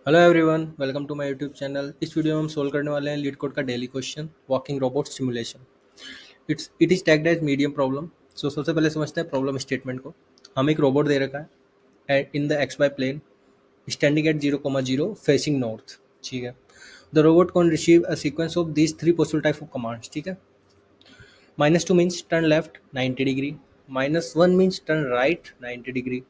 Hello everyone, welcome to my YouTube channel. इस video में हम सोल्व करने वाले हैं लीड कोड का daily question walking robot simulation. It is tagged as medium problem. So सबसे पहले समझते हैं प्रॉब्लम स्टेटमेंट को। हमें एक रोबोट दे रखा है in the X Y plane standing at 0,0 facing north. ठीक है। The robot can receive a sequence of these three possible type of commands. ठीक है। -2 means turn left 90 degree, -1 means turn right 90 degree.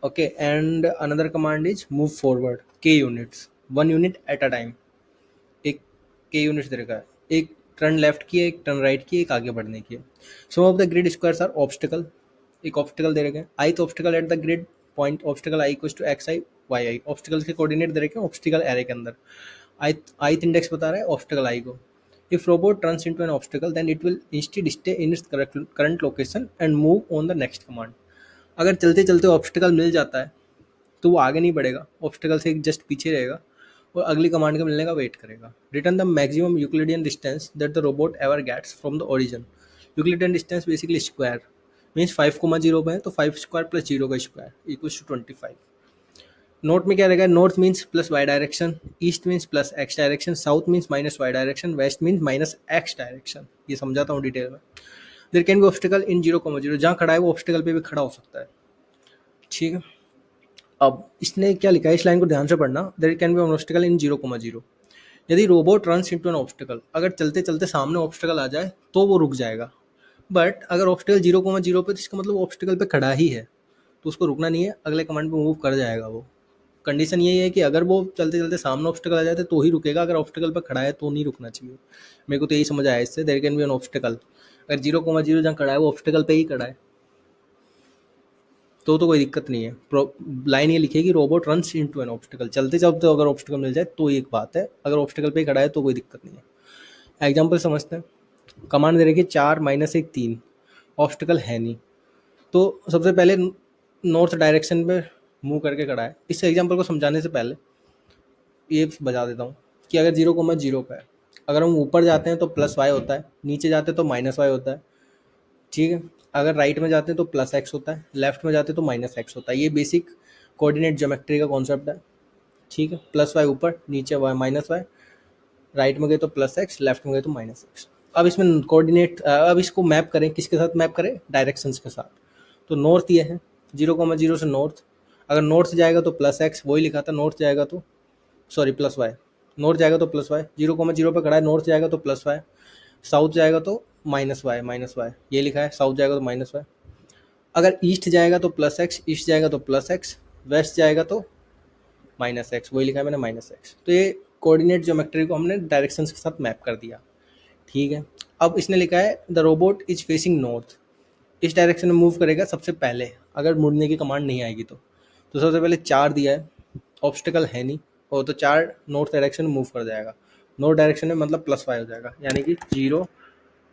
Okay, and another command is move forward k units, 1 unit at a time। एक k units दे रखा है, एक turn left की है, एक turn right की है, एक आगे बढ़ने की है। Some of the grid squares are obstacle. एक ऑब्स्टिकल दे रखे हैं, ith obstacle at the grid point obstacle I equals to X I Y I. Obstacles के कोऑर्डिनेट दे रखे हैं ऑब्स्टिकल एरे के अंदर। आईथ इंडेक्स बता रहा है ऑब्स्टिकल आई को। If robot turns into an obstacle then it will instead stay in its current location and move on the next command. अगर चलते चलते ऑब्स्टिकल मिल जाता है तो वो आगे नहीं बढ़ेगा, ऑब्स्टिकल से जस्ट पीछे रहेगा और अगली कमांड के मिलने का वेट करेगा। Return the maximum Euclidean distance that the robot ever gets from the origin. Euclidean distance basically square means 5,0 पे है तो 5 स्क्वायर प्लस 0 का स्क्वायर इक्वल्स टू 25। नॉर्थ में क्या रहेगा? North means plus Y direction, east means plus X direction, south means minus Y direction, west means minus X direction. ये समझाता हूँ डिटेल में। There can be obstacle in 0,0, जहाँ खड़ा है वो ऑब्स्टिकल पे भी खड़ा हो सकता है। ठीक है। अब इसने क्या लिखा है, इस लाइन को ध्यान से पढ़ना। There can be an obstacle in 0,0। यदि robot runs into an obstacle, अगर चलते चलते सामने ऑब्स्टिकल आ जाए तो वो रुक जाएगा। बट अगर ऑब्स्टिकल 0,0 पे तो इसका मतलब ऑब्स्टिकल पे खड़ा ही है, तो उसको रुकना नहीं है, अगले कमांड पे मूव कर जाएगा वो। कंडीशन यही है कि अगर वो चलते चलते सामने ऑब्स्टिकल आ जाते तो ही रुकेगा, अगर ऑब्स्टिकल पे खड़ा है तो नहीं रुकना चाहिए। मेरे को तो यही समझ आया इससे। There can be an obstacle, अगर 0,0 जहाँ खड़ा है वो ऑब्स्टिकल पे ही खड़ा है तो कोई दिक्कत नहीं है। लाइन ये लिखेगी robot runs into an obstacle. चलते चलते अगर ऑब्स्टिकल मिल जाए तो एक बात है, अगर ऑब्स्टिकल पे ही खड़ा है तो कोई दिक्कत नहीं है। एग्जाम्पल समझते हैं। कमांड दे रखी है 4 -1 3, ऑब्स्टिकल है नहीं, तो सबसे पहले नॉर्थ डायरेक्शन पे मूव करके खड़ा है। इस एग्जाम्पल को समझाने से पहले ये बता देता हूँ कि अगर 0,0 पे है, अगर हम ऊपर जाते हैं तो प्लस वाई होता है, नीचे जाते हैं तो माइनस वाई होता है। ठीक है। अगर राइट में जाते हैं तो प्लस एक्स होता है, लेफ्ट में जाते हैं तो माइनस एक्स होता है। ये बेसिक कोऑर्डिनेट ज्योमेट्री का कॉन्सेप्ट है। ठीक है। प्लस वाई ऊपर, नीचे वाई माइनस वाई, राइट में गए तो प्लस एक्स, लेफ्ट में गए तो माइनस एक्स। अब इसमें कोऑर्डिनेट, अब इसको मैप करें, किसके साथ मैप करें? डायरेक्शंस के साथ। तो नॉर्थ ये है, 0,0 से नॉर्थ। अगर नॉर्थ जाएगा तो प्लस एक्स, वही लिखा था। नॉर्थ जाएगा तो सॉरी प्लस वाई, नॉर्थ जाएगा तो प्लस वाई, 0,0 पे खड़ा है, नॉर्थ जाएगा तो प्लस वाई, साउथ जाएगा तो माइनस वाई ये लिखा है, साउथ जाएगा तो माइनस वाई। अगर ईस्ट जाएगा तो प्लस एक्स, ईस्ट जाएगा तो प्लस एक्स, वेस्ट जाएगा तो माइनस एक्स, वही लिखा है मैंने माइनस एक्स। तो ये कोऑर्डिनेट ज्योमेट्री को हमने डायरेक्शंस के साथ मैप कर दिया। ठीक है। अब इसने लिखा है the robot is facing north, इस डायरेक्शन में मूव करेगा सबसे पहले, अगर मुड़ने की कमांड नहीं आएगी तो सबसे पहले 4 दिया है, ऑब्स्टिकल है नहीं, और तो 4 नॉर्थ डायरेक्शन में मूव कर जाएगा। नॉर्थ डायरेक्शन में मतलब प्लस वाई हो जाएगा, यानी कि 0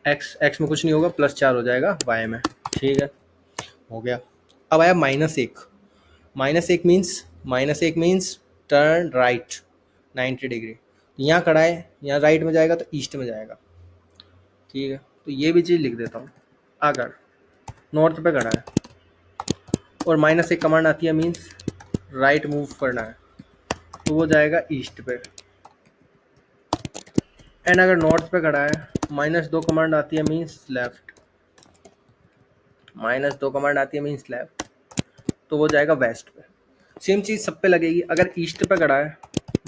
एक्स, एक्स में कुछ नहीं होगा, +4 हो जाएगा वाई में। ठीक है, हो गया। अब आया -1, -1 मीन्स टर्न राइट 90 डिग्री। यहाँ खड़ा है, यहाँ राइट में जाएगा तो ईस्ट में जाएगा। ठीक है, तो ये भी चीज़ लिख देता हूँ। अगर नॉर्थ पे खड़ा है और -1 कमांड आती है मीन्स राइट मूव करना है, तो वो जाएगा ईस्ट पे। एंड अगर नॉर्थ पे खड़ा है, -2 कमांड आती है मीन्स लेफ्ट, -2 कमांड आती है मीन्स लेफ्ट, तो वो जाएगा वेस्ट पे। सेम चीज़ सब पे लगेगी। अगर ईस्ट पे खड़ा है,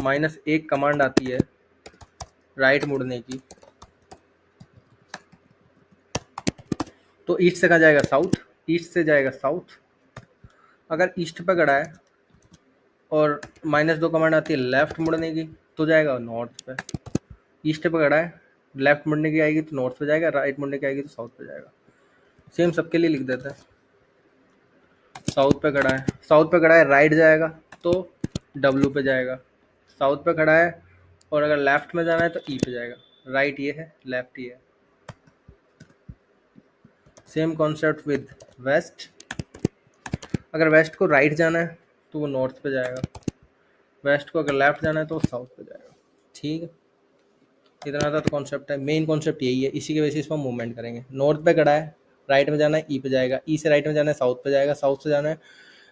-1 कमांड आती है राइट मुड़ने की, तो ईस्ट से कहाँ जाएगा? साउथ, ईस्ट से जाएगा साउथ। अगर ईस्ट पे खड़ा है और -2 कमांड आती है लेफ्ट मुड़ने की, तो जाएगा नॉर्थ पे। ईस्ट पे खड़ा है, लेफ्ट मुड़ने की आएगी तो नॉर्थ पे जाएगा, राइट मुड़ने की आएगी तो साउथ पे जाएगा। सेम सबके लिए लिख देते हैं। साउथ पे खड़ा है राइट जाएगा तो डब्लू पे जाएगा। साउथ पे खड़ा है और अगर लेफ्ट में जाना है तो ई पे जाएगा। राइट ये है, लेफ्ट ये है। Same concept with west. अगर वेस्ट को राइट जाना है तो वो नॉर्थ पे जाएगा, वेस्ट को अगर लेफ्ट जाना है तो वो साउथ पे जाएगा। ठीक है, इतना था तो कॉन्सेप्ट है। मेन कॉन्सेप्ट यही है, इसी के बेसिस पर मूवमेंट करेंगे। नॉर्थ पे खड़ा है, राइट में जाना है ई पे जाएगा, ई से राइट में जाना है साउथ पे जाएगा, साउथ से जाना है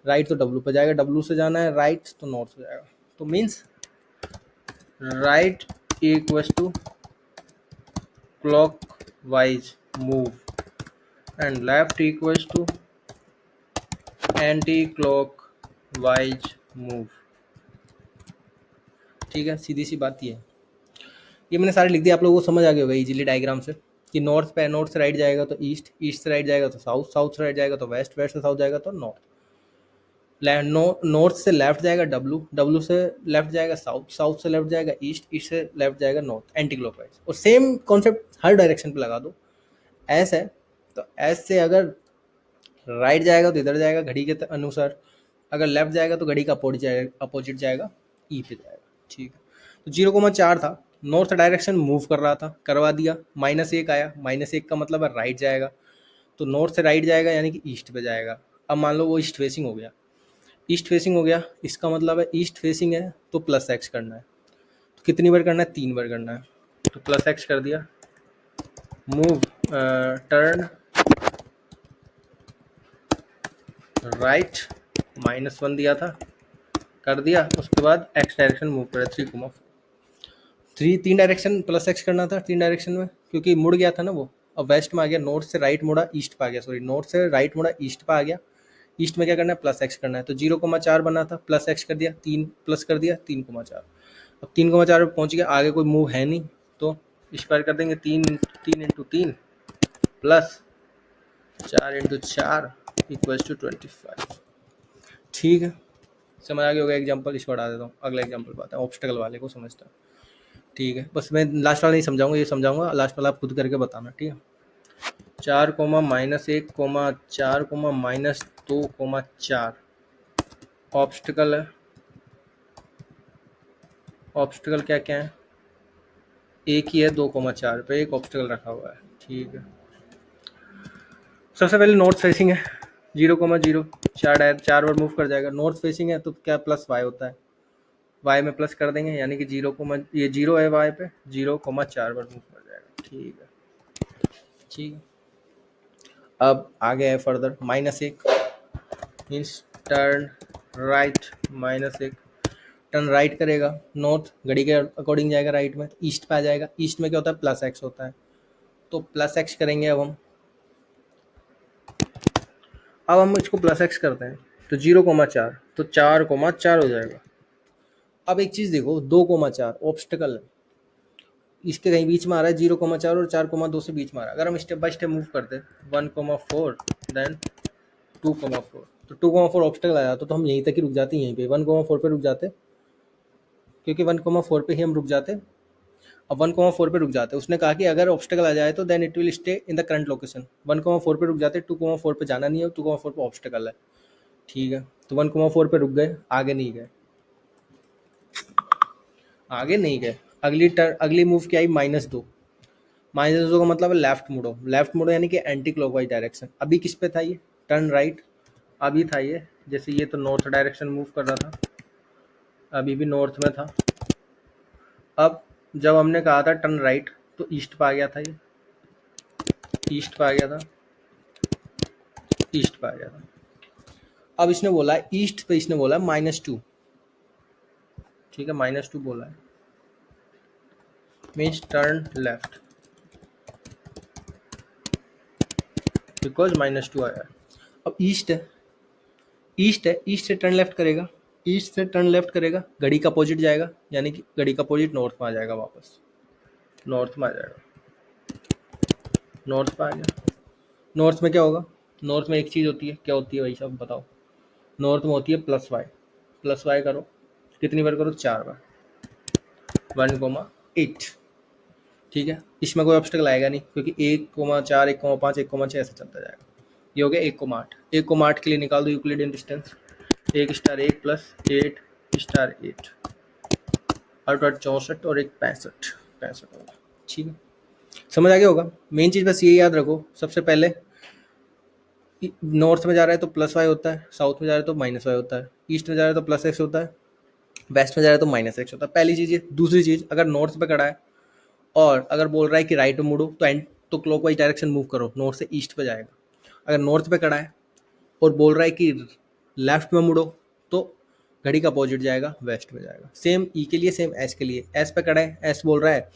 राइट तो डब्लू पे जाएगा, डब्लू से जाना है राइट तो नॉर्थ पे जाएगा। तो means right equals to clockwise move and left equals to anti clockwise move. ठीक है, सीधी सी बात ये है। ये मैंने सारे लिख दिया, आप लोगों को समझ आ गया होगा इजीली डायग्राम से कि नॉर्थ से राइट जाएगा तो ईस्ट, ईस्ट से राइट जाएगा तो साउथ, साउथ से राइट जाएगा तो वेस्ट, वेस्ट से साउथ जाएगा तो नॉर्थ, नॉर्थ से लेफ्ट जाएगा डब्लू, डब्लू से लेफ्ट जाएगा साउथ, साउथ से लेफ्ट जाएगा ईस्ट, ईस्ट से लेफ्ट जाएगा नॉर्थ, एंटी क्लॉकवाइज। और सेम कॉन्सेप्ट हर डायरेक्शन पे लगा दो। एस है तो एस से अगर राइट जाएगा तो इधर जाएगा घड़ी के अनुसार, अगर लेफ्ट जाएगा तो घड़ी का अपोजिट जाएगा, ई पे जाएगा। ठीक है, तो 0,4 था, नॉर्थ डायरेक्शन मूव कर रहा था, करवा दिया, -1 आया, -1 का मतलब है राइट जाएगा, तो नॉर्थ से राइट जाएगा यानी कि ईस्ट पे जाएगा। अब मान लो वो ईस्ट फेसिंग हो गया, ईस्ट फेसिंग हो गया, इसका मतलब है ईस्ट फेसिंग है तो +x करना है। तो कितनी बार करना है? 3 बार करना है। तो +x कर दिया, मूव टर्न राइट, -1 दिया था, कर दिया, उसके बाद x डायरेक्शन मूव करा 3,4, 3 डायरेक्शन +x करना था 3 डायरेक्शन में, क्योंकि मुड़ गया था ना वो। अब वेस्ट में आ गया, नॉर्थ से राइट मुड़ा ईस्ट पे आ गया, सॉरी नॉर्थ से राइट मुड़ा ईस्ट पे आ गया, ईस्ट में क्या करना है? +x करना है। तो 0,4 बना था, +x कर दिया, 3 प्लस कर दिया 3,4। अब 3,4 पे पहुंच गया, आगे कोई मूव है नहीं, तो स्क्वायर कर देंगे, 3 into 3 plus 4 into 4 equals to 25। ठीक है, समझ आ गया होगा। एग्जाम्पल इसको हटा देता हूँ, अगला एग्जाम्पल पाता है, ऑब्स्टेकल वाले को समझता है। ठीक है, बस मैं लास्ट वाला नहीं समझाऊंगा, ये समझाऊंगा, लास्ट वाला आप खुद करके बताना। ठीक है, 4, -1, 4, -2, 4 ऑब्स्टेकल है। ऑब्स्टेकल क्या क्या है? एक ही है, 2,4 पे एक ऑब्स्टेकल रखा हुआ है। ठीक है, सबसे पहले नॉर्थ फेसिंग है, 0,0, 4 बार मूव कर जाएगा। नॉर्थ फेसिंग है तो क्या +y होता है, y में प्लस कर देंगे, यानी कि ये 0 है y पे, 0,4 बार मूव कर जाएगा। ठीक है, ठीक है। अब आगे है further, -1 means turn right, -1 turn right करेगा, नॉर्थ घड़ी के अकॉर्डिंग जाएगा राइट में, ईस्ट पे आ जाएगा। ईस्ट में क्या होता है? +x होता है, तो +x करेंगे। अब हम इसको +x करते हैं, तो 0,4, तो 4,4 हो जाएगा। अब एक चीज़ देखो, 2,4 ऑब्स्टेकल है, इसके कहीं बीच में आ रहा है 0,4 और 4,2 से बीच में आ रहा है। अगर हम स्टेप बाय स्टेप मूव करते 1,4 देन 2,4, तो 2,4 ऑब्स्टेकल आ जाता, तो हम यहीं तक ही रुक जाते, यहीं पे 1,4 पे रुक जाते, क्योंकि 1,4 पे ही हम रुक जाते। अब 1,4 पे रुक जाते, उसने कहा कि अगर ऑब्स्टेकल आ जाए तो then it will stay in the current location. 1,4 पे रुक जाते, 2,4 पे जाना नहीं है, 2,4 पे ऑब्स्टेकल है। ठीक है, तो 1,4 पे रुक गए, आगे नहीं गए, आगे नहीं गए। अगली मूव क्या आई? -2, -2 का मतलब है लेफ्ट मुड़ो, लेफ्ट मुड़ो यानी कि एंटी क्लॉकवाइज डायरेक्शन। अभी किस पे था ये? Turn right. अभी था ये, जैसे ये तो नॉर्थ डायरेक्शन मूव कर रहा था, अभी भी नॉर्थ में था। अब जब हमने कहा था टर्न राइट, तो ईस्ट पे आ गया था, ये ईस्ट पे आ गया था, ईस्ट पे आ गया था। अब इसने बोला है ईस्ट पे, इसने बोला है -2। ठीक है, -2 बोला है, मीन्स टर्न लेफ्ट, बिकॉज -2 आया है। अब ईस्ट है, ईस्ट से टर्न लेफ्ट करेगा, ईस्ट से टर्न लेफ्ट करेगा, घड़ी का अपोजिट जाएगा, यानी कि घड़ी का अपोजिट नॉर्थ में आ जाएगा, वापस नॉर्थ में आ जाएगा, नॉर्थ पे आ गया। नॉर्थ में क्या होगा? नॉर्थ में एक चीज़ होती है, क्या होती है भाई साहब बताओ? नॉर्थ में होती है +y, +y करो, कितनी बार करो? 4 बार, 1,8। ठीक है, इसमें कोई ऑब्स्टेकल आएगा नहीं, क्योंकि 1,4, 1,5, 1,6 ऐसे चलता जाएगा। ये हो गया 1,8। 1,8 के लिए निकाल दो यूक्लिडियन डिस्टेंस, 1 * 1 + 8 * 8, 8 8 64 और 1 65, 65 होगा। ठीक है, समझ आ गया होगा। मेन चीज़ बस ये याद रखो, सबसे पहले नॉर्थ में जा रहा है तो +y होता है, साउथ में जा रहा है तो -y होता है, ईस्ट में जा रहा है तो +x होता है, वेस्ट में जा रहा है तो -x होता है। पहली चीज़ ये। दूसरी चीज़, अगर नॉर्थ पे खड़ा है और अगर बोल रहा है कि राइट में मुड़ो, तो क्लॉकवाइज डायरेक्शन मूव करो, नॉर्थ से ईस्ट पे जाएगा। अगर नॉर्थ पे खड़ा है और बोल रहा है कि लेफ्ट में मुड़ो, तो घड़ी का अपोजिट जाएगा वेस्ट में जाएगा। सेम ई के लिए, सेम एस के लिए। एस पे खड़ा है, एस बोल रहा है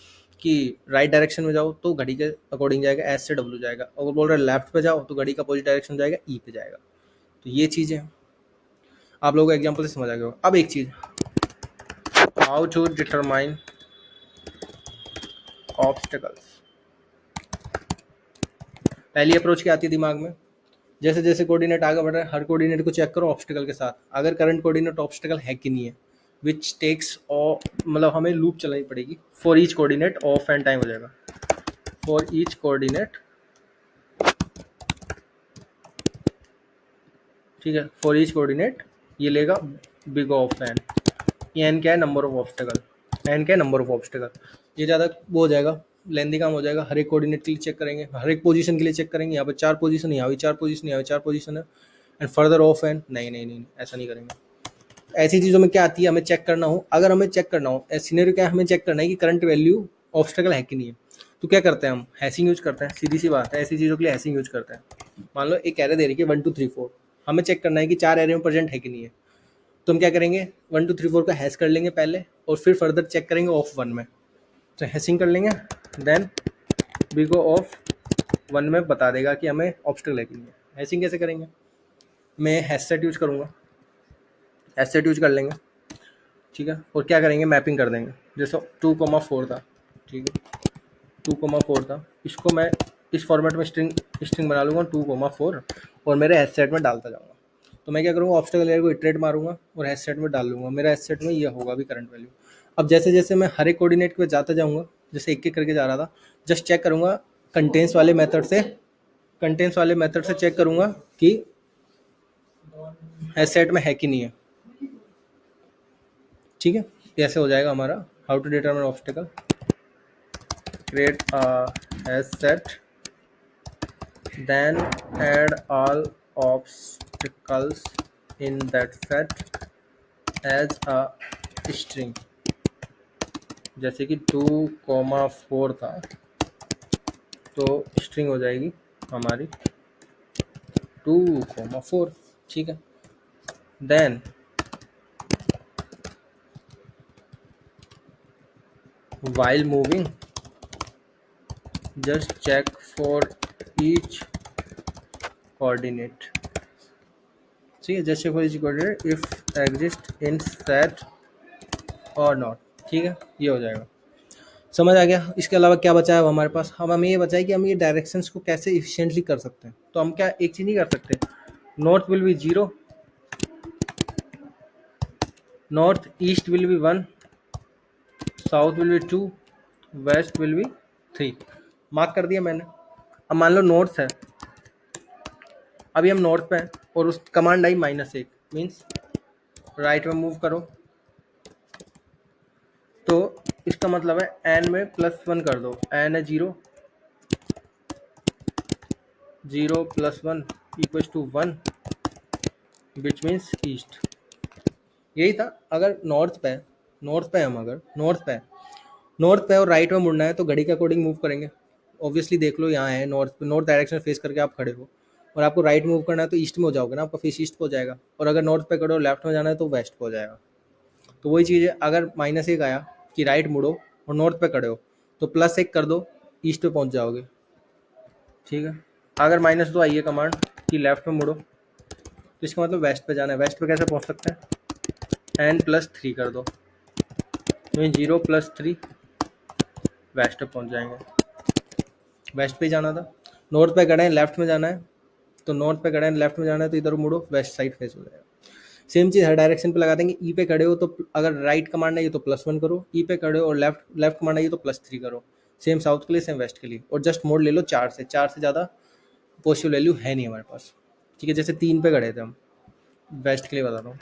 कि राइट डायरेक्शन में जाओ तो घड़ी के अकॉर्डिंग जाएगा, एस से डब्ल्यू जाएगा। अगर बोल रहा है लेफ्ट पे जाओ तो घड़ी का अपोजिट डायरेक्शन जाएगा, ई पे जाएगा। तो ये चीज़ें आप लोगों को एग्जाम्पल से समझ आ गया होगा। अब एक चीज़, हाउ टू डिटरमाइन ऑब्स्टिकल्स। पहली अप्रोच क्या आती है दिमाग में, जैसे जैसे कोऑर्डिनेट आगे बढ़ रहा है हर कोऑर्डिनेट को चेक करो ऑब्स्टिकल के साथ, अगर करंट कोऑर्डिनेट ऑब्स्टिकल है कि नहीं है, विच टेक्स मतलब हमें लूप चलानी पड़ेगी for each coordinate, of and time हो जाएगा फॉर ईच कोऑर्डिनेट, ठीक है, फॉर ईच कोऑर्डिनेट ये लेगा बिग ऑफ एन, ये एन क्या है, नंबर ऑफ ऑब्स्टिकल, एन क्या है, नंबर ऑफ ऑब्स्टिकल। ये ज़्यादा वो हो जाएगा, लेंदी काम हो जाएगा, हर एक कोऑर्डिनेट के लिए चेक करेंगे, हर एक पोजीशन के लिए चेक करेंगे, यहाँ पे 4 पोजीशन, यहाँ भी 4 पोजीशन, यहाँ भी 4 पोजीशन है, एंड फर्दर ऑफ एन, नहीं नहीं नहीं ऐसा नहीं करेंगे। ऐसी चीज़ों में क्या आती है, हमें चेक करना हो, अगर हमें चेक करना हो सिनेरियो क्या है, हमें चेक करना है कि करंट वैल्यू ऑब्स्टिकल है कि नहीं है, तो क्या करते हैं हम, हैशिंग यूज करते हैं, सीधी सी बात है, ऐसी चीज़ों के लिए हैशिंग यूज करते हैं। मान लो एक एरे दे रही है 1 2 3 4, हमें चेक करना है कि 4 एरे में प्रेजेंट है कि नहीं है, तो हम क्या करेंगे 1 2 3 4 का हैश कर लेंगे पहले, और फिर फर्दर चेक करेंगे ऑफ 1 में, तो हैशिंग कर लेंगे, देन बिगो ऑफ 1 में बता देगा कि हमें ऑब्स्टिकल है कि नहीं है। हैशिंग कैसे करेंगे, मैं हैश सेट यूज करूँगा, हैश सेट यूज कर लेंगे, ठीक है, और क्या करेंगे मैपिंग कर देंगे, जैसे 2,4 था, ठीक है, 2,4 था, इसको मैं इस फॉर्मेट में स्ट्रिंग स्ट्रिंग बना लूँगा 2,4 और मेरे हैश सेट में डालता जाऊँगा। तो मैं क्या करूँगा, ऑब्स्टिकल लेयर को इटरेट मारूंगा और हैश सेट में डाल लूँगा, मेरा हैश सेट में ये होगा भी करंट वैल्यू। अब जैसे जैसे मैं हर एक कोऑर्डिनेट पे जाता जाऊँगा, जैसे एक एक करके जा रहा था, जस्ट चेक करूँगा कंटेंट्स वाले मेथड से, कंटेंट्स वाले मेथड से चेक करूँगा कि हैश सेट में है कि नहीं है, ठीक है। ऐसे हो जाएगा हमारा how to determine obstacle, create a hash set, then add all obstacles in that set as a string, जैसे कि 2,4 था तो स्ट्रिंग हो जाएगी हमारी 2,4, ठीक है। Then while moving just check for each coordinate, ठीक है, just for each coordinate if exist in set or not, ठीक है, ये हो जाएगा, समझ आ गया। इसके अलावा क्या बचा है अब हमारे पास, अब हमें ये बचा है कि हम ये डायरेक्शंस को कैसे इफिशिएंटली कर सकते हैं। तो हम क्या एक चीज़ नहीं कर सकते, north will be 0, north east will be 1, south will be 2, west will be 3, mark कर दिया मैंने। अब मान लो नॉर्थ है, अभी हम नॉर्थ पे हैं और उस कमांड आई -1 मीन्स राइट में मूव करो, तो इसका मतलब है एन में +1 कर दो, एन है 0, 0 + 1 = 1 विच मीन्स ईस्ट। यही था। अगर नॉर्थ पे, नॉर्थ पे हम अगर नॉर्थ पे और राइट में मुड़ना है तो घड़ी के अकॉर्डिंग मूव करेंगे। ऑब्वियसली देख लो यहाँ है नॉर्थ डायरेक्शन फेस करके आप खड़े हो और आपको राइट मूव करना है तो ईस्ट में हो जाओगे ना, आपका फेस ईस्ट पे हो जाएगा। और अगर नॉर्थ पे खड़े हो लेफ्ट में जाना है तो वेस्ट पे हो जाएगा। तो वही चीज़ है, अगर -1 आया कि राइट मुड़ो और नॉर्थ पे खड़े हो तो +1 कर दो, ईस्ट पे पहुँच जाओगे, ठीक है। अगर -2 आई है कमांड कि लेफ्ट में मुड़ो तो इसका मतलब वेस्ट पे जाना है। वेस्ट पे कैसे पहुँच सकते हैं, n+3 कर दो तो 0 + 3 वेस्ट पे पहुँच जाएंगे। वेस्ट पे जाना था, नॉर्थ पे खड़े हैं लेफ्ट में जाना है तो नॉर्थ पे खड़े हैं लेफ्ट में जाना है तो इधर मुड़ो, वेस्ट साइड फेस हो जाएगा। सेम चीज़ हर डायरेक्शन पे लगा देंगे। ई पे खड़े हो तो अगर राइट कमांड है ये तो +1 करो, ई पे खड़े हो और लेफ्ट कमांड है ये तो +3 करो। सेम साउथ के लिए सेम वेस्ट के लिए, और जस्ट मोड ले लो 4 से, 4 से ज़्यादा पॉसिबल वैल्यू है नहीं हमारे पास, ठीक है। जैसे 3 पे खड़े थे हम, वेस्ट के लिए बता रहा हूँ,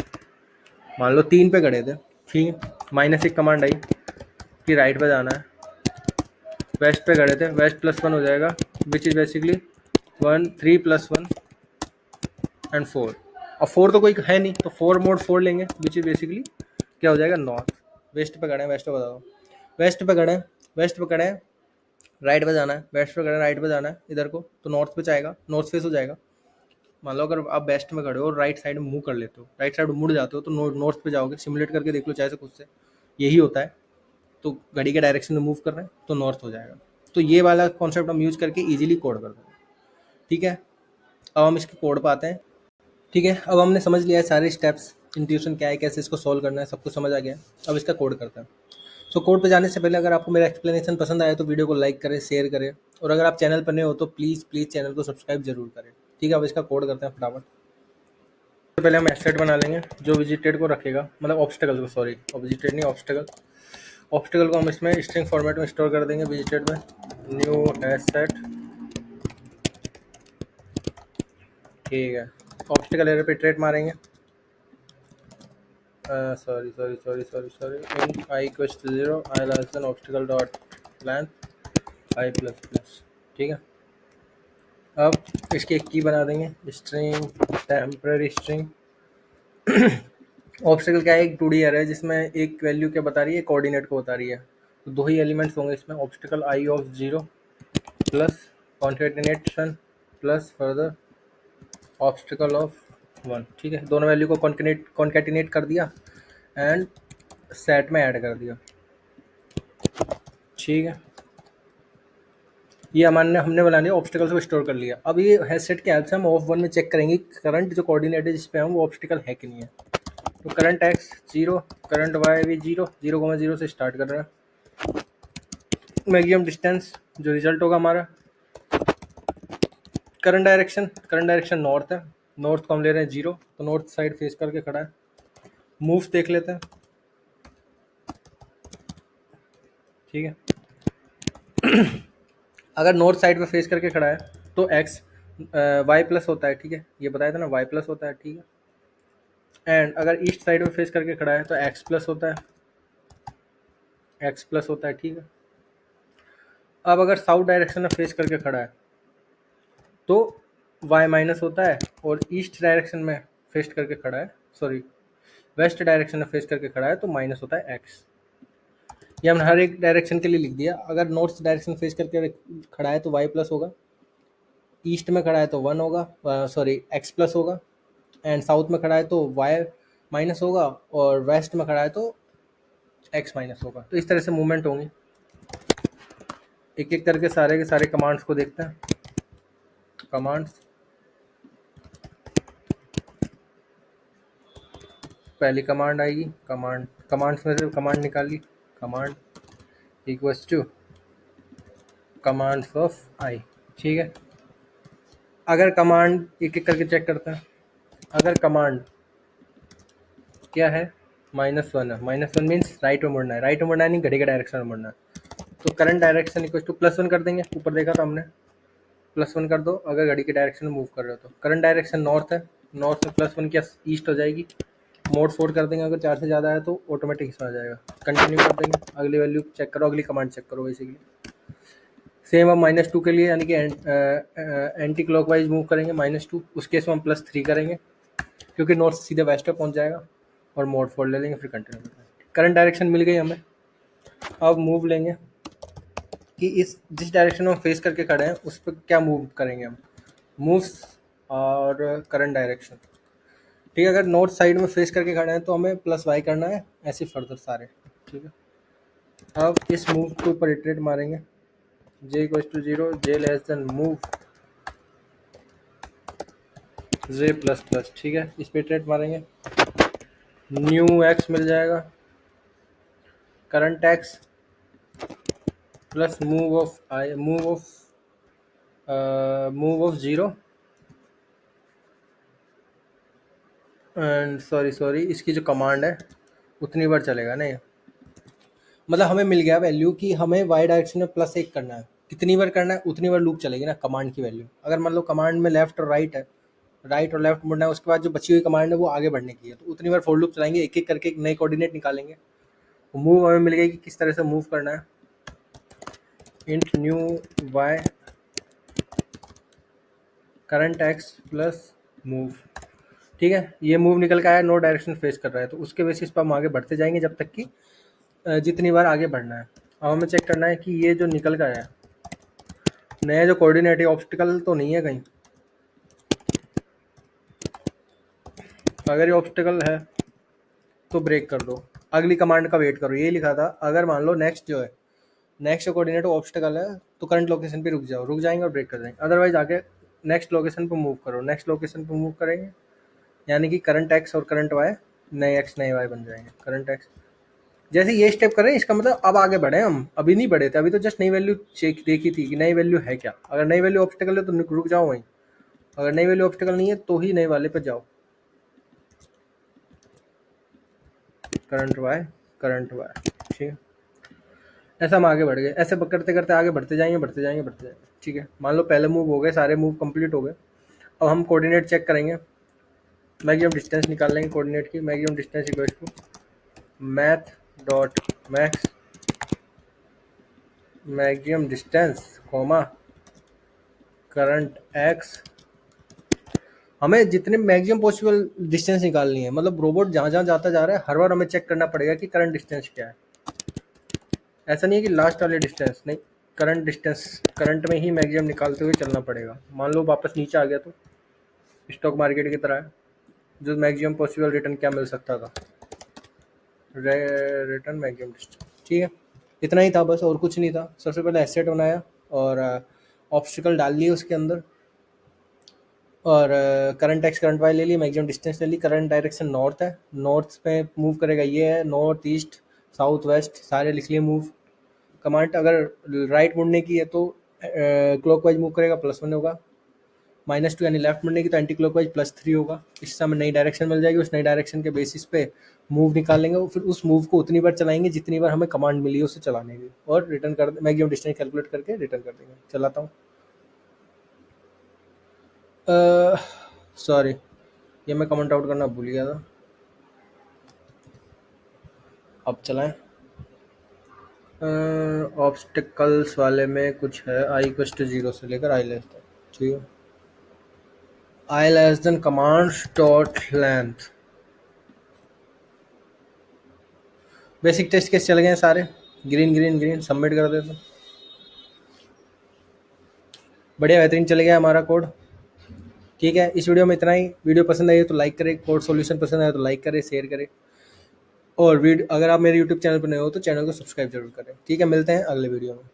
मान लो 3 पे खड़े थे, ठीक है, -1 कमांड आई कि राइट पे जाना है, वेस्ट पे खड़े थे, वेस्ट +1 हो जाएगा विच इज़ बेसिकली 1 3 + 1 एंड 4। और 4 तो कोई है नहीं तो 4 मोड 4 लेंगे विच इज़ बेसिकली क्या हो जाएगा नॉर्थ। वेस्ट पे खड़े हैं, वेस्ट पे बताओ, वेस्ट पे खड़े हैं, वेस्ट पे खड़े हैं, राइट पे जाना है, वेस्ट पे खड़े हैं, राइट पे जाना है इधर को, तो नॉर्थ पे जाएगा, नॉर्थ फेस हो जाएगा। मान लो अगर आप वेस्ट में खड़े हो और राइट साइड में मूव कर लेते हो, राइट साइड मुड़ जाते हो, तो नॉर्थ पे जाओगे। सिमुलेट करके देख लो चाहे से खुद से, यही होता है। तो घड़ी के डायरेक्शन में मूव कर रहे हैं तो नॉर्थ हो जाएगा। तो ये वाला कॉन्सेप्ट हम यूज करके इजीली कोड कर देंगे। ठीक है, अब हम इसके कोड पे आते हैं। ठीक है, अब हमने समझ लिया है सारे स्टेप्स, इंट्यूशन क्या है, कैसे इसको सॉल्व करना है, सब कुछ समझ आ गया। अब इसका कोड करते हैं। सो कोड पे जाने से पहले अगर आपको मेरा एक्सप्लेनेशन पसंद आया तो वीडियो को लाइक करें, शेयर करें, और अगर आप चैनल पर नए हो तो प्लीज़ प्लीज़ चैनल को सब्सक्राइब जरूर करें। ठीक है, अब इसका कोड करते हैं फटाफट। तो पहले हम एसेट बना लेंगे जो विजिटेड को रखेगा, मतलब ऑब्स्टेकल को, सॉरी विजिटेड नहीं, ऑब्स्टेकल। ऑब्स्टेकल को हम इसमें स्ट्रिंग फॉर्मेट में स्टोर कर देंगे विजिटेड में, न्यू एसेट। ठीक है, ऑब्स्टेकल एरर पे ट्रेट मारेंगे। Sorry sorry sorry sorry sorry int i equals to 0 i less than obstacle dot length i plus plus. ठीक है, अब इसकी एक की बना देंगे, स्ट्रिंग टेम्पररी स्ट्रिंग। ऑब्स्टेकल क्या है, एक 2D एरे है जिसमें एक वैल्यू क्या बता रही है, कोऑर्डिनेट को बता रही है। तो दो ही एलिमेंट्स होंगे इसमें, obstacle I of 0 plus concatenation plus further obstacle of 1। ठीक है, दोनों वैल्यू को कॉन्केटिनेट कर दिया एंड सेट में ऐड कर दिया। ठीक है, ये हमने बना लिया, ऑब्स्टेकल को स्टोर कर लिया। अब ये हैश सेट के हेल्प से हम ऑफ 1 में चेक करेंगे करंट जो कोऑर्डिनेट है जिस पे हम वो ऑब्स्टेकल है कि नहीं है। तो करंट एक्स 0, करंट वाई भी 0, 0,0 से स्टार्ट कर रहा है। मैक्सिमम डिस्टेंस जो रिजल्ट होगा हमारा, करंट डायरेक्शन नॉर्थ है, नॉर्थ को हम ले रहे हैं 0, तो नॉर्थ साइड फेस करके खड़ा है। मूव देख लेते हैं। ठीक है, अगर नॉर्थ साइड पे फेस करके खड़ा है तो एक्स वाई प्लस होता है। ठीक है, ये बताया था ना, वाई प्लस होता है। ठीक है, एंड अगर ईस्ट साइड पे फेस करके खड़ा है तो एक्स प्लस होता है, एक्स प्लस होता है। ठीक है, अब अगर साउथ डायरेक्शन में फेस करके खड़ा है तो वाई माइनस होता है, और ईस्ट डायरेक्शन में फेस करके खड़ा है, सॉरी वेस्ट डायरेक्शन में फेस करके खड़ा है तो माइनस होता है एक्स। ये हमने हर एक डायरेक्शन के लिए लिख दिया। अगर नॉर्थ डायरेक्शन फेस करके खड़ा है तो वाई प्लस होगा, ईस्ट में खड़ा है तो 1 होगा, सॉरी एक्स प्लस होगा, एंड साउथ में खड़ा है तो वाई माइनस होगा, और वेस्ट में खड़ा है तो एक्स माइनस होगा। तो इस तरह से मूवमेंट होंगी। एक एक करके सारे के सारे कमांड्स को देखते हैं। कमांड्स, पहली कमांड आएगी, कमांड्स में से कमांड निकाली, command equals to commands of I. ठीक है, अगर कमांड एक एक करके चेक करते हैं। अगर कमांड क्या है, -1 है, -1 मीन्स राइट में मुड़ना है, राइट में मुड़ना है, नहीं घड़ी के डायरेक्शन में मुड़ना है। तो करंट डायरेक्शन इक्वल्स टू +1 कर देंगे, ऊपर देखा था हमने, +1 कर दो अगर घड़ी के डायरेक्शन में मूव कर रहे हो तो। करंट डायरेक्शन नॉर्थ है, नॉर्थ में +1 क्या ईस्ट हो जाएगी। मोड 4 कर देंगे, अगर 4 से ज़्यादा है तो ऑटोमेटिक इसमें आ जाएगा। कंटिन्यू कर देंगे, अगली वैल्यू चेक करो, अगली कमांड चेक करो। बेसिकली सेम हम -2 के लिए, यानी कि एंटी क्लॉकवाइज मूव करेंगे -2, उस केस में हम +3 करेंगे क्योंकि नॉर्थ से सीधे वेस्ट पे पहुंच जाएगा, और मोड 4 ले लेंगे, फिर कंटिन्यू करते हैं। करंट डायरेक्शन मिल गई हमें। अब मूव लेंगे कि इस जिस डायरेक्शन में हम फेस करके खड़े हैं उस पर क्या मूव करेंगे हम, मूव्स और करंट डायरेक्शन। ठीक है, अगर नॉर्थ साइड में फेस करके खड़े हैं तो हमें +y करना है, ऐसे फर्दर सारे। ठीक है, अब इस मूव के ऊपर इटरेट मारेंगे, j = 0, j less than move j plus plus. ठीक है, इस पर इटरेट मारेंगे, न्यू x मिल जाएगा, current x plus move of 0 and sorry इसकी जो कमांड है उतनी बार चलेगा ना ये, मतलब हमें मिल गया वैल्यू कि हमें y डायरेक्शन में +1 करना है, कितनी बार करना है उतनी बार लूप चलेगी ना कमांड की वैल्यू। अगर मान लो कमांड में लेफ्ट और राइट है, राइट और लेफ्ट मुड़ना है, उसके बाद जो बची हुई कमांड है वो आगे बढ़ने की है, तो उतनी बार फॉर लूप चलाएंगे, एक एक करके एक नए कोऑर्डिनेट निकालेंगे। मूव हमें मिल गया कि किस तरह से मूव करना है, int new y current x plus move. ठीक है, ये मूव निकल के आया, नो डायरेक्शन फेस कर रहा है, तो उसके बेसिस पर हम आगे बढ़ते जाएंगे जब तक कि जितनी बार आगे बढ़ना है। अब हमें चेक करना है कि ये जो निकल का है नया जो कोऑर्डिनेट है, ऑब्स्टिकल तो नहीं है कहीं, अगर ये ऑब्स्टिकल है तो ब्रेक कर दो, अगली कमांड का वेट करो। ये लिखा था अगर मान लो नेक्स्ट जो है, नेक्स्ट कोऑर्डिनेट ऑब्स्टिकल है तो करंट लोकेशन पे रुक जाओ, रुक जाएंगे और ब्रेक कर जाएंगे। अदरवाइज आगे नेक्स्ट लोकेशन पे मूव करो, नेक्स्ट लोकेशन पे मूव करेंगे, यानी कि करंट एक्स और करंट वाई, नए एक्स नए वाई बन जाएंगे। करंट एक्स जैसे ये स्टेप करें इसका मतलब अब आगे बढ़े हम, अभी नहीं बढ़े थे, अभी तो जस्ट नई वैल्यू चेक देखी थी कि नई वैल्यू है क्या। अगर नई वैल्यू ऑब्स्टिकल है तो रुक जाओ वहीं, अगर नई वैल्यू ऑब्स्टिकल नहीं है तो ही नए वाले पे जाओ। करंट वाई, करंट वाई, ठीक है। ऐसा हम आगे बढ़ गए, ऐसे करते करते आगे बढ़ते जाएंगे बढ़ते जाएंगे बढ़ते जाएंगे, ठीक है। मान लो पहले मूव हो गए, सारे मूव कंप्लीट हो गए। अब हम कोऑर्डिनेट चेक करेंगे, मैक्सिमम डिस्टेंस निकाल लेंगे कोऑर्डिनेट की। Maximum distance equals to math dot max maximum distance comma current X. हमें जितने मैक्सिमम पॉसिबल डिस्टेंस निकालनी है, मतलब रोबोट जहाँ जहाँ जाता जा रहा है हर बार हमें चेक करना पड़ेगा कि करंट डिस्टेंस क्या है। ऐसा नहीं है कि लास्ट वाले डिस्टेंस नहीं, करंट डिस्टेंस, करंट में ही मैक्सिमम निकालते हुए चलना पड़ेगा। मान लो वापस नीचे आ गया तो स्टॉक मार्केट की तरह है, जो मैक्सिमम पॉसिबल रिटर्न क्या मिल सकता था, रिटर्न मैक्सिमम डिस्टेंस, ठीक है। इतना ही था बस, और कुछ नहीं था। सबसे पहले एसेट बनाया और ऑब्स्टिकल डाल लिए उसके अंदर, और करंट एक्स करंट वाई ले ली, मैक्सिमम डिस्टेंस ले ली। करंट डायरेक्शन नॉर्थ है, नॉर्थ पे मूव करेगा, ये है नॉर्थ ईस्ट साउथ वेस्ट सारे लिख लिए मूव। कमांड अगर राइट मुड़ने की है तो क्लॉकवाइज मूव करेगा, +1 होगा। -2 यानी लेफ्ट मुड़ने की तो एंटी क्लॉकवाइज +3 होगा। इससे हमें नई डायरेक्शन मिल जाएगी, उस नई डायरेक्शन के बेसिस पे मूव निकालेंगे और फिर उस मूव को उतनी बार चलाएंगे जितनी बार हमें कमांड मिली है उसे चलाने की, और रिटर्न कर मैक्सिमम डिस्टेंस कैलकुलेट करके रिटर्न कर देंगे। चलाता हूँ, सॉरी ये मैं कमेंट आउट करना भूल गया था, अब चलाएं। ऑब्स्टिकल्स वाले में कुछ है, i = 0 से लेकर i लेस तक, ठीक है। i less than commands dot length. Basic test case चल गए हैं सारे, ग्रीन ग्रीन ग्रीन, सबमिट कर देते। बढ़िया बेहतरीन चल गया हमारा कोड, ठीक है। इस वीडियो में इतना ही। वीडियो पसंद आई हो तो लाइक करें, कोड सॉल्यूशन पसंद आए तो लाइक करें, शेयर करें, और अगर आप मेरे यूट्यूब चैनल पर नए हो तो चैनल को सब्सक्राइब जरूर करें, ठीक है। मिलते हैं अगले वीडियो में।